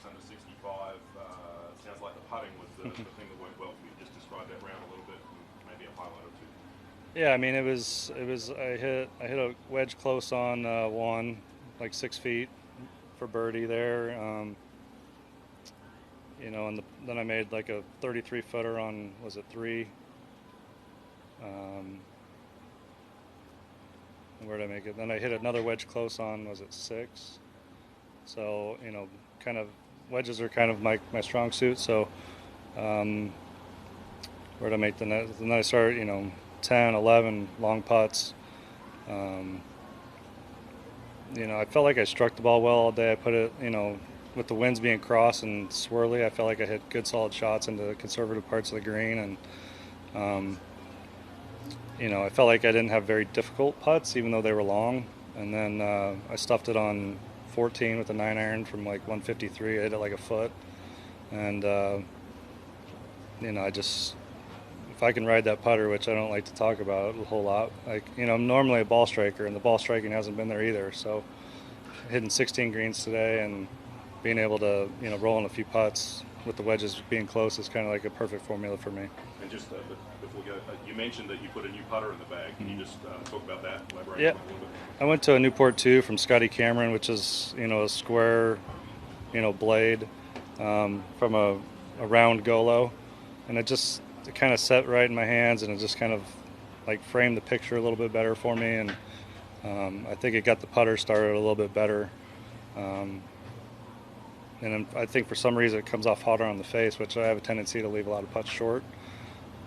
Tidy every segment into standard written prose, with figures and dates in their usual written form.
under 65. Sounds like the putting was the thing that went well for you. Just describe that round a little bit, and maybe a highlight or two. Yeah, I mean it was I hit a wedge close on one, like 6 feet for birdie there. Then I made like a 33 footer on, was it three? Um, where did I make it? Then I hit another wedge close on, was it six? So kind of wedges are kind of my strong suit. So um, where did I make the net? And then I started 10, 11 long putts. Um, I felt like I struck the ball well all day. I put it, with the winds being cross and swirly, I felt like I hit good solid shots into the conservative parts of the green. And, I felt like I didn't have very difficult putts, even though they were long. And then I stuffed it on 14 with a 9-iron from like 153. I hit it like a foot. And, if I can ride that putter, which I don't like to talk about a whole lot, I'm normally a ball striker, and the ball striking hasn't been there either. So hitting 16 greens today and being able to, roll in a few putts with the wedges being close is kind of like a perfect formula for me. And just before we go, you mentioned that you put a new putter in the bag. Can you just talk about that? Elaborate Yeah, on that a little bit. I went to a Newport 2 from Scotty Cameron, which is, a square, blade from a round Golo. And it kind of set right in my hands, and it just kind of like framed the picture a little bit better for me. And I think it got the putter started a little bit better. And I think for some reason it comes off hotter on the face, which I have a tendency to leave a lot of putts short.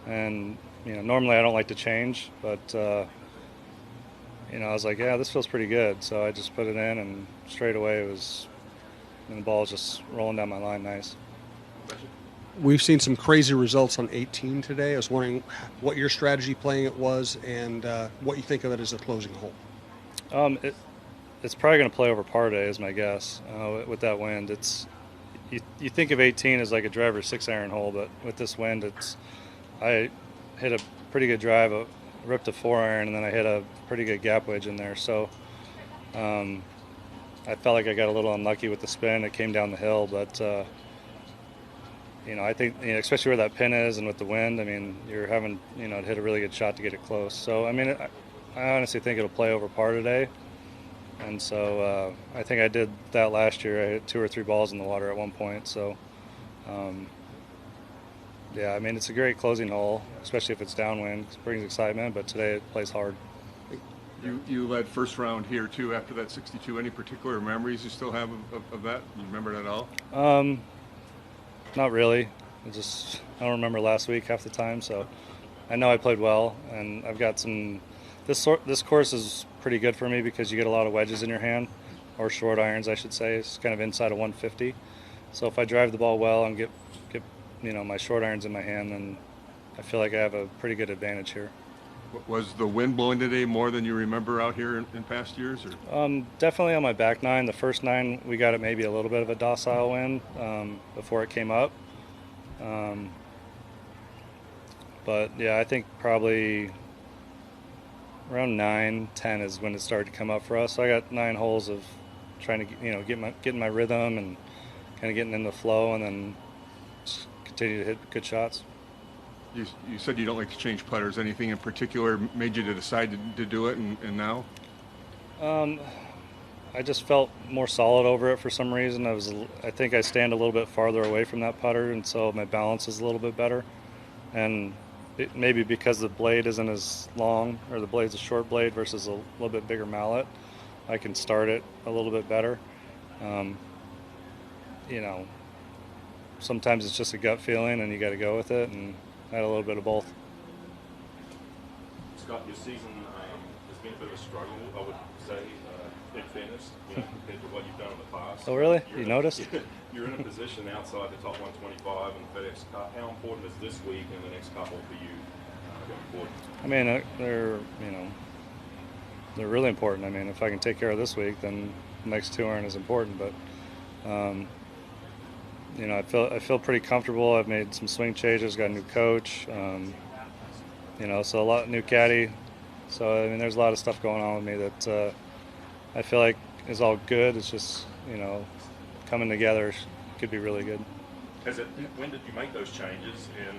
And normally I don't like to change, but I was like, yeah, this feels pretty good. So I just put it in, and straight away and the ball was just rolling down my line nice. We've seen some crazy results on 18 today. I was wondering what your strategy playing it was, and what you think of it as a closing hole. It's probably going to play over par today, is my guess. With that wind, you think of 18 as like a driver's 6-iron hole, but with this wind, I hit a pretty good drive, ripped a 4-iron, and then I hit a pretty good gap wedge in there. So I felt like I got a little unlucky with the spin. It came down the hill, but I think, especially where that pin is and with the wind, I mean, you're having, to hit a really good shot to get it close. So, I mean, I honestly think it'll play over par today. And so I think I did that last year. I hit 2 or 3 balls in the water at one point. So, yeah, I mean, it's a great closing hole, especially if it's downwind. It brings excitement, but today it plays hard. You led first round here, too, after that 62. Any particular memories you still have of that? You remember it at all? Not really. I don't remember last week half the time, so I know I played well, and I've got some. This course is pretty good for me because you get a lot of wedges in your hand, or short irons, I should say. It's kind of inside of 150. So if I drive the ball well and get my short irons in my hand, then I feel like I have a pretty good advantage here. Was the wind blowing today more than you remember out here in past years? Or? Definitely on my back nine. The first nine, we got it maybe a little bit of a docile wind before it came up. But yeah, I think probably around 9, 10 is when it started to come up for us. So I got 9 holes of trying to getting my rhythm and kind of getting in the flow, and then just continue to hit good shots. You said you don't like to change putters. Anything in particular made you to decide to do it, and now? I just felt more solid over it for some reason. I think I stand a little bit farther away from that putter, and so my balance is a little bit better. And maybe because the blade isn't as long, or the blade's a short blade versus a little bit bigger mallet, I can start it a little bit better. Sometimes it's just a gut feeling, and you got to go with it, and I had a little bit of both. Scott, your season has been a bit of a struggle, I would say, in fairness, compared to what you've done in the past. Oh, really? You noticed? You're in a position outside the top 125 in the FedEx Cup. How important is this week and the next couple for you going forward? I mean, they're really important. I mean, if I can take care of this week, then the next 2 aren't as important. But I feel pretty comfortable. I've made some swing changes, got a new coach, so a lot new caddy. So I mean, there's a lot of stuff going on with me that I feel like is all good. It's just coming together could be really good. When did you make those changes, and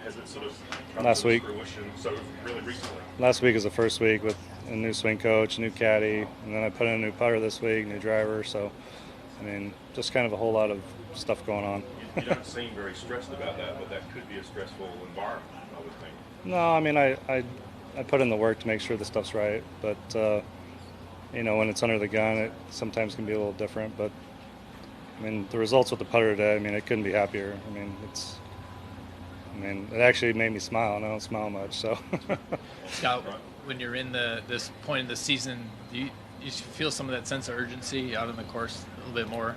has it sort of come Last to week. fruition? So really recently. Last week is the first week with a new swing coach, new caddy, and then I put in a new putter this week, new driver. So, I mean, just kind of a whole lot of stuff going on. You don't seem very stressed about that, but that could be a stressful environment, I would think. No, I mean, I put in the work to make sure the stuff's right, but you know, when it's under the gun, it sometimes can be a little different. But I mean, the results with the putter today, I mean, it couldn't be happier. I mean, it actually made me smile, and I don't smile much, so. Scott, when you're in this point in the season, do you feel some of that sense of urgency out on the course a little bit more?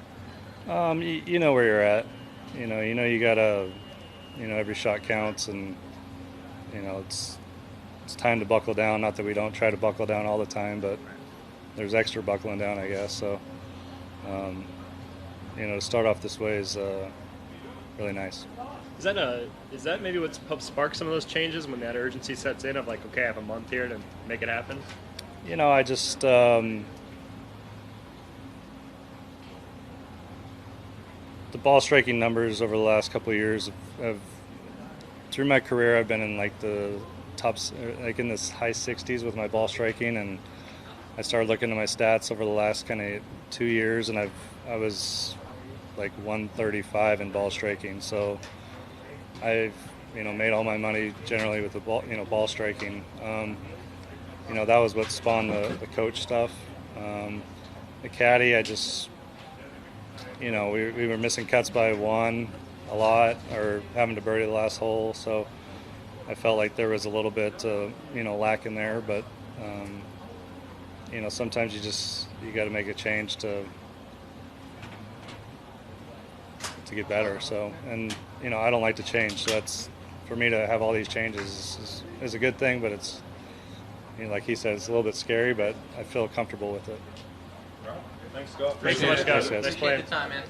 You know where you're at. You know you gotta, every shot counts, and it's time to buckle down. Not that we don't try to buckle down all the time, but there's extra buckling down, I guess. So, to start off this way is really nice. Is that maybe what's helped spark some of those changes when that urgency sets in of like, okay, I have a month here to make it happen? I just the ball striking numbers over the last couple of years have through my career, I've been in like the tops, like in this high 60s with my ball striking, and I started looking at my stats over the last kind of 2 years, and I was like 135 in ball striking. So I've made all my money generally with the ball striking. That was what spawned the coach stuff. The caddy, I just we were missing cuts by one a lot, or having to birdie the last hole, so I felt like there was a little bit lacking there. But sometimes you got to make a change to get better. So, and I don't like to change, so that's, for me to have all these changes is a good thing, but it's like he said, it's a little bit scary, but I feel comfortable with it. All right. Thanks, Scott. Thanks so much, guys. Thanks, guys. Nice playing. Appreciate the time, man.